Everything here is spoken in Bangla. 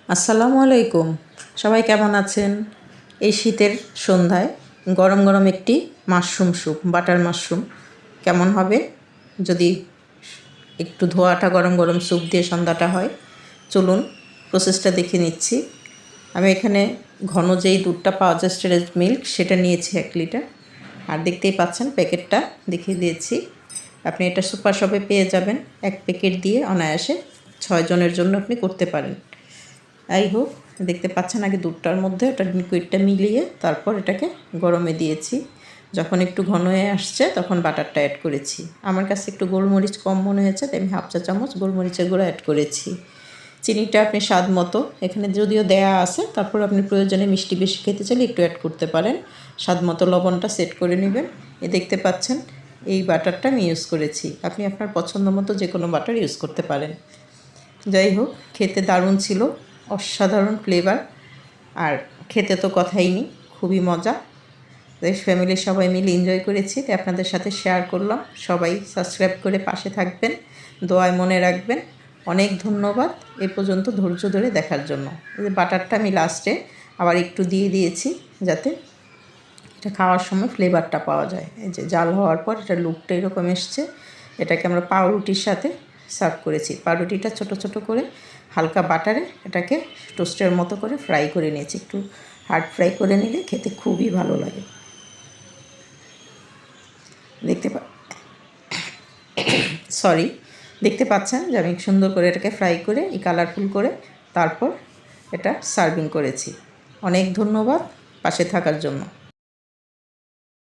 আসসালামু আলাইকুম। সবাই কেমন আছেন? এই শীতের সন্ধ্যায় গরম গরম একটি মাশরুম স্যুপ, বাটার মাশরুম কেমন হবে যদি একটু ধোয়াটা গরম গরম স্যুপ দিয়ে সন্ধ্যাটা হয়। চলুন প্রসেসটা দেখে নিচ্ছি। আমি এখানে ঘন যেই দুধটা পাওয়া যায় স্টেরেজ মিল্ক সেটা নিয়েছি 1 লিটার। আর দেখতেই পাচ্ছেন প্যাকেটটা দেখিয়ে দিয়েছি। আপনি এটা সুপার শপে পেয়ে যাবেন। 1 প্যাকেট দিয়ে অনায়াসে 6 জনের জন্য আপনি করতে পারেন। যাই হোক, দেখতে পাচ্ছেন আগে দুধটার মধ্যে ওটা লিকুইডটা মিলিয়ে তারপর এটাকে গরমে দিয়েছি। যখন একটু ঘন হয়ে আসছে তখন বাটারটা অ্যাড করেছি। আমার কাছে একটু গোলমরিচ কম মনে হয়েছে তাই আমি 1/2 চা চামচ গোলমরিচের গুঁড়ো অ্যাড করেছি। চিনিটা আপনি স্বাদ মতো, এখানে যদিও দেয়া আছে, তারপর আপনি প্রয়োজনে মিষ্টি বেশি খেতে চাইলে একটু অ্যাড করতে পারেন। স্বাদ মতো লবণটা সেট করে নেবেন। দেখতে পাচ্ছেন এই বাটারটা আমি ইউজ করেছি। আপনি আপনার পছন্দ মতো যে কোনো বাটার ইউজ করতে পারেন। যাই হোক, খেতে দারুণ ছিল, অসাধারণ ফ্লেভার। আর খেতে তো কথাই নেই, খুবই মজা। দেশ ফ্যামিলির সবাই মিলে এনজয় করেছি, তাই আপনাদের সাথে শেয়ার করলাম। সবাই সাবস্ক্রাইব করে পাশে থাকবেন, দোয়ায় মনে রাখবেন। অনেক ধন্যবাদ এ পর্যন্ত ধৈর্য ধরে দেখার জন্য। এই বাটারটা আমি লাস্টে আবার একটু দিয়ে দিয়েছি যাতে এটা খাওয়ার সময় ফ্লেভারটা পাওয়া যায়। এই যে জাল হওয়ার পর এটা লুকটা এরকম এসছে। এটাকে আমরা পাউরুটির সাথে সার্ভ করেছি। পাউরুটিটা ছোট ছোট করে হালকা বাটারে এটাকে টোস্টের মতো করে ফ্রাই করে নিয়েছি। একটু হার্ড ফ্রাই করে নিলে খেতে খুবই ভালো লাগে। দেখতে পাচ্ছেন যে আমি সুন্দর করে এটাকে ফ্রাই করে এই কালারফুল করে তারপর এটা সার্ভিং করেছি। অনেক ধন্যবাদ পাশে থাকার জন্য।